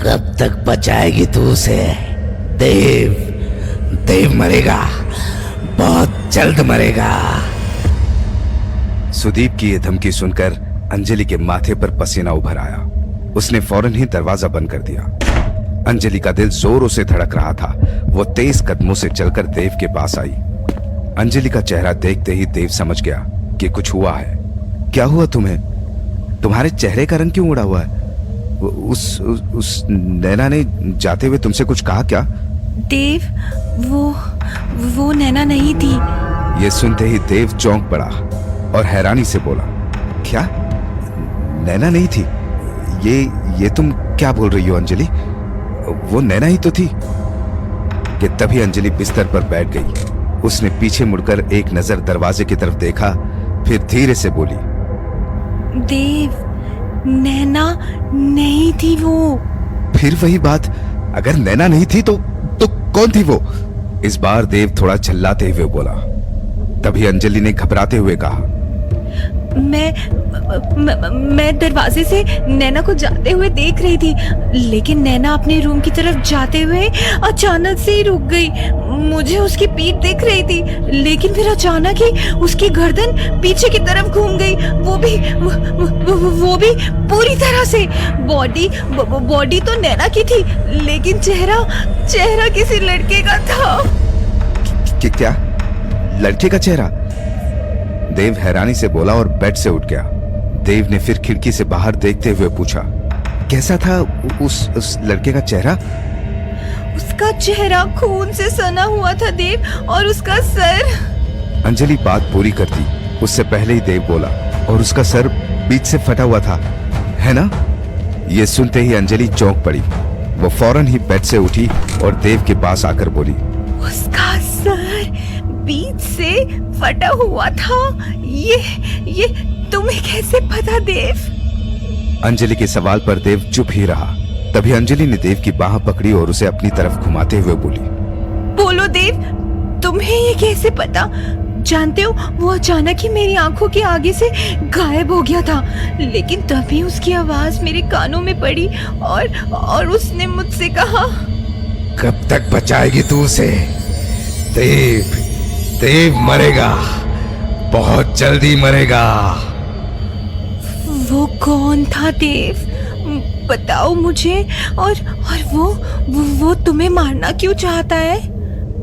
कब तक बचाएगी तू उसे? देव देव मरेगा, बहुत जल्द मरेगा। सुदीप की यह धमकी सुनकर अंजलि के माथे पर पसीना उभर आया। उसने फौरन ही दरवाजा बंद कर दिया। अंजलि का दिल जोरों से धड़क रहा था। वो तेज कदमों से चलकर देव के पास आई। अंजलि का चेहरा देखते ही देव समझ गया कि कुछ हुआ है। क्या हुआ तुम्हें? तुम्हारे चेहरे का रंग क्यों उड़ा हुआ है? उस नैना ने जाते हुए तुमसे कुछ कहा क्या? देव, वो नैना नहीं थी। ये सुनते ही देव चौंक पड़ा और हैरानी से बोला, क्या नैना नहीं थी? ये तुम क्या बोल रही हो अंजलि? वो नैना ही तो थी। कि तभी अंजलि बिस्तर पर बैठ गई। उसने पीछे मुड़कर एक नजर दरवाजे की तरफ देखा, फिर धीरे से बोली, देव, नैना नहीं थी वो। फिर वही बात, अगर नैना नहीं थी तो कौन थी वो? इस बार देव थोड़ा चिल्लाते हुए बोला। तभी अंजलि ने घबराते हुए कहा, मैं दरवाजे से नैना को जाते हुए देख रही थी, लेकिन नैना अपने रूम की तरफ जाते हुए अचानक से ही रुक गई। मुझे उसकी पीठ दिख रही थी, लेकिन फिर अचानक ही उसकी गर्दन पीछे की तरफ घूम गई, वो भी पूरी तरह से। बॉडी तो नैना की थी, लेकिन चेहरा किसी लड़के का था। क्या लड़के का चेहरा? देव हैरानी से बोला और बेड से उठ गया। देव ने फिर खिड़की से बाहर देखते हुए पूछा, कैसा था उस लड़के का चेहरा? उसका चेहरा खून से सना हुआ था देव, और उसका सर। अंजलि बात पूरी करती उससे पहले ही देव बोला, और उसका सर बीच से फटा हुआ था, है ना? ये सुनते ही अंजलि चौंक पड़ी। वो फौरन ही बेड से उठी और देव के पास आकर बोली, उसका सर बीच से फटा हुआ था? ये तुम्हें कैसे पता देव? अंजलि के सवाल पर देव चुप ही रहा। तभी अंजलि ने देव की बाह पकड़ी और उसे अपनी तरफ घुमाते हुए बोली, बोलो देव, तुम्हें ये कैसे पता? जानते हो, वो अचानक ही मेरी आंखों के आगे से गायब हो गया था, लेकिन तभी उसकी आवाज मेरे कानों में पड़ी और उसने मुझसे कहा, कब तक बचाएगी तू उसे? देव मरेगा, बहुत जल्दी मरेगा। वो कौन था देव? बताओ मुझे, और वो तुम्हें मारना क्यों चाहता है?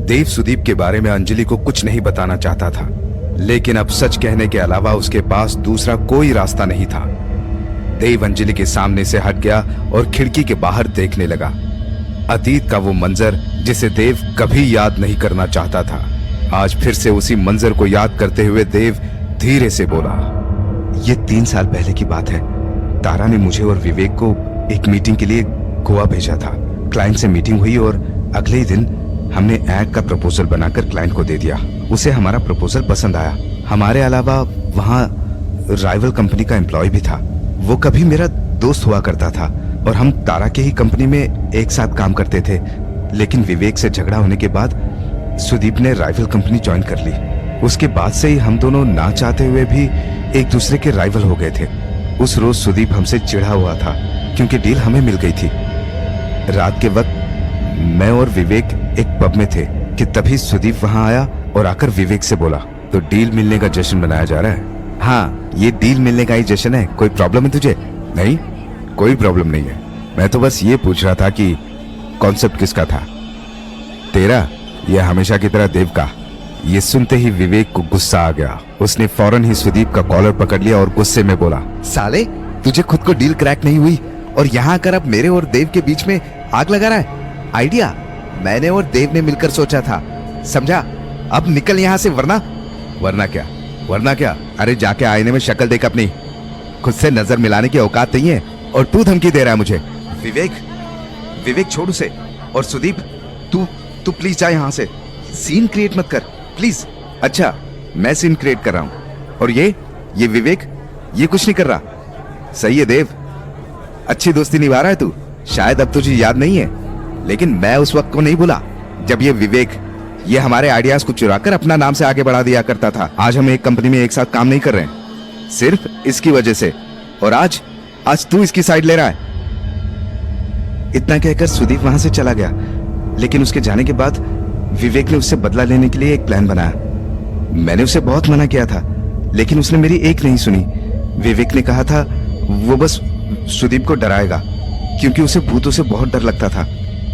देव सुदीप के बारे में अंजलि को कुछ नहीं बताना चाहता था, लेकिन अब सच कहने के अलावा उसके पास दूसरा कोई रास्ता नहीं था। देव अंजलि के सामने से हट गया और खिड़की के बाहर देखने लगा। अतीत का वो मंजर जिसे देव कभी याद नहीं करना चाहता था, आज फिर से उसी मंजर को याद करते हुए देव धीरे से बोला, ये 3 साल पहले की बात है। तारा ने मुझे और विवेक को एक मीटिंग के लिए गोवा भेजा था। क्लाइंट से मीटिंग हुई और अगले ही दिन हमने ऐड का प्रपोजल बनाकर क्लाइंट को दे दिया। उसे हमारा प्रपोजल पसंद आया। हमारे अलावा वहाँ राइवल कंपनी का एम्प्लॉय भी था। वो कभी मेरा दोस्त हुआ करता था और हम तारा के ही कंपनी में एक साथ काम करते थे, लेकिन विवेक से झगड़ा होने के बाद सुदीप ने राइवल कंपनी ज्वाइन कर ली। उसके बाद से ही हम दोनों ना चाहते हुए भी एक दूसरे के राइवल हो गए थे। उस रोज सुदीप हमसे चिढ़ा हुआ था क्योंकि डील हमें मिल गई थी। रात के वक्त मैं और विवेक एक पब में थे कि तभी सुदीप वहां आया और आकर विवेक से बोला, तो डील मिलने का जश्न मनाया जा रहा है? हाँ, ये डील मिलने का ही जश्न है। कोई प्रॉब्लम है तुझे? नहीं, कोई प्रॉब्लम नहीं है। मैं तो बस ये पूछ रहा था कि कॉन्सेप्ट किसका था, तेरा या हमेशा की तरह देव का? ये सुनते ही विवेक को गुस्सा आ गया। उसने फौरन ही सुदीप का कॉलर पकड़ लिया और गुस्से में बोला, साले, तुझे खुद को डील क्रैक नहीं हुई और यहाँ आकर अब मेरे और देव के बीच में आग लगा रहा है? आइडिया मैंने और देव ने मिलकर सोचा था, समझा? अब निकल यहाँ से, वरना क्या? अरे जाके आईने में शक्ल देख अपनी। खुद से नजर मिलाने की औकात नहीं है और तू धमकी दे रहा है मुझे। विवेक छोड़ उसे। और सुदीप, तू प्लीज जा यहाँ से। सीन क्रिएट मत कर प्लीज। अच्छा, मैं सीन क्रिएट कर रहा हूँ और ये विवेक ये कुछ नहीं कर रहा। सही है देव, अच्छी दोस्ती निभा रहा है तू। शायद अब तुझे याद नहीं है, लेकिन मैं उस वक्त को नहीं भूला जब ये विवेक ये हमारे आइडियाज को चुराकर अपना नाम से आगे बढ़ा दिया करता था। आज हम एक कंपनी में एक साथ काम नहीं कर रहे हैं सिर्फ इसकी वजह से, और आज तू इसकी साइड ले रहा है। इतना कहकर सुदीप वहां से चला गया। लेकिन उसके जाने के बाद विवेक ने उससे बदला लेने के लिए एक प्लान बनाया। मैंने उसे बहुत मना किया था, लेकिन उसने मेरी एक नहीं सुनी। विवेक ने कहा था वो बस सुदीप को डराएगा, क्योंकि उसे भूतों से बहुत डर लगता था।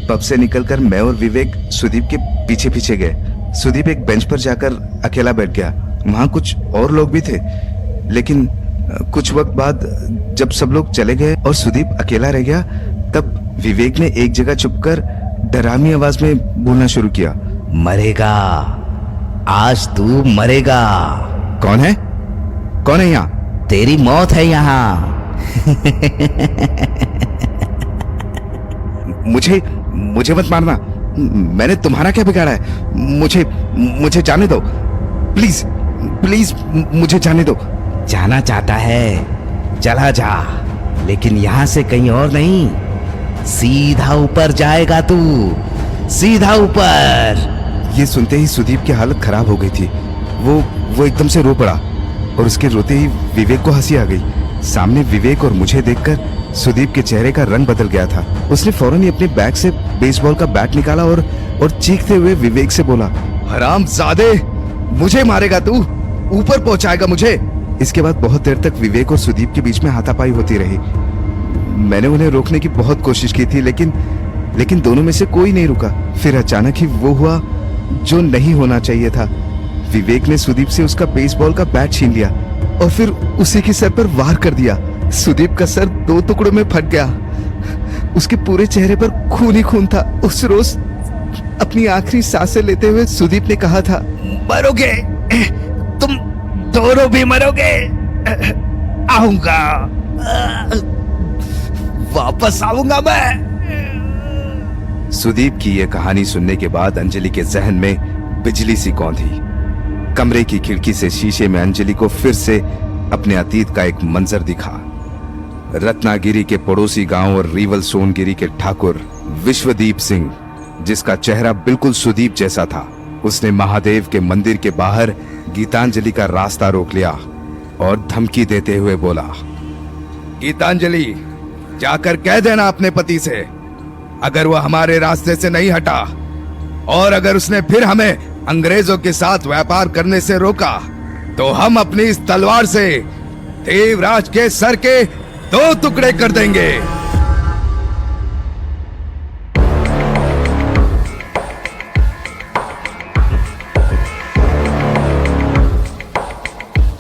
पब से निकलकर मैं और विवेक सुदीप के पीछे पीछे गए। सुदीप एक बेंच पर जाकर अकेला बैठ गया। वहां कुछ और लोग भी थे, लेकिन कुछ वक्त बाद जब सब लोग चले गए और सुदीप अकेला रह गया, तब विवेक ने एक जगह छुपकर डरावनी आवाज में बोलना शुरू किया। मरेगा, आज तू मरेगा। कौन है? कौन है यहाँ? तेरी मौत है यहाँ। मुझे मत मारना। मैंने तुम्हारा क्या बिगाड़ा है? मुझे जाने दो, प्लीज प्लीज मुझे जाने दो। जाना चाहता है, चला जा, लेकिन यहाँ से कहीं और नहीं, सीधा ऊपर जाएगा तू, सीधा ऊपर। ये सुनते ही सुदीप की हालत खराब हो गई थी। वो एकदम से रो पड़ा और उसके रोते ही विवेक को हंसी आ गई। सामने विवेक और मुझे देखकर सुदीप के चेहरे का रंग बदल गया था। उसने फौरन ही अपने बैग से बेसबॉल का बैट निकाला और चीखते हुए विवेक से बोला, हरामजादे, मुझे मारेगा तू, ऊपर पहुंचाएगा मुझे। इसके बाद बहुत देर तक विवेक और सुदीप के बीच में हाथापाई होती रही। मैंने उन्हें रोकने की बहुत कोशिश की थी, लेकिन दोनों में से कोई नहीं रुका। फिर अचानक ही वो हुआ जो नहीं होना चाहिए था। विवेक ने सुदीप से उसका बेसबॉल का बैट छीन लिया और फिर उसी के सर पर वार कर दिया। सुदीप का सर 2 टुकड़ों में फट गया। उसके पूरे चेहरे पर खून ही खून था। उस रोज अपनी आखिरी सांसें लेते हुए सुदीप ने कहा था, मरोगे, तुम दोनों भी मरोगे। आऊंगा, वापस आऊंगा मैं। सुदीप की यह कहानी सुनने के बाद अंजलि के जहन में बिजली सी कौंधी। कमरे की खिड़की से शीशे में अंजलि को फिर से अपने अतीत का एक मंजर दिखा। रत्नागिरी के पड़ोसी गांव और रीवल सोनगिरी के ठाकुर विश्वदीप सिंह, जिसका चेहरा बिल्कुल सुदीप जैसा था, उसने महादेव के मंदिर के बाहर गीतांजलि का रास्ता रोक लिया और धमकी देते हुए बोला, गीतांजलि, जाकर कह देना अपने पति से, अगर वह हमारे रास्ते से नहीं हटा और अगर उसने फिर हमें अंग्रेजों के साथ व्यापार करने से रोका, तो हम अपनी इस तलवार से देवराज के सर के 2 टुकड़े कर देंगे।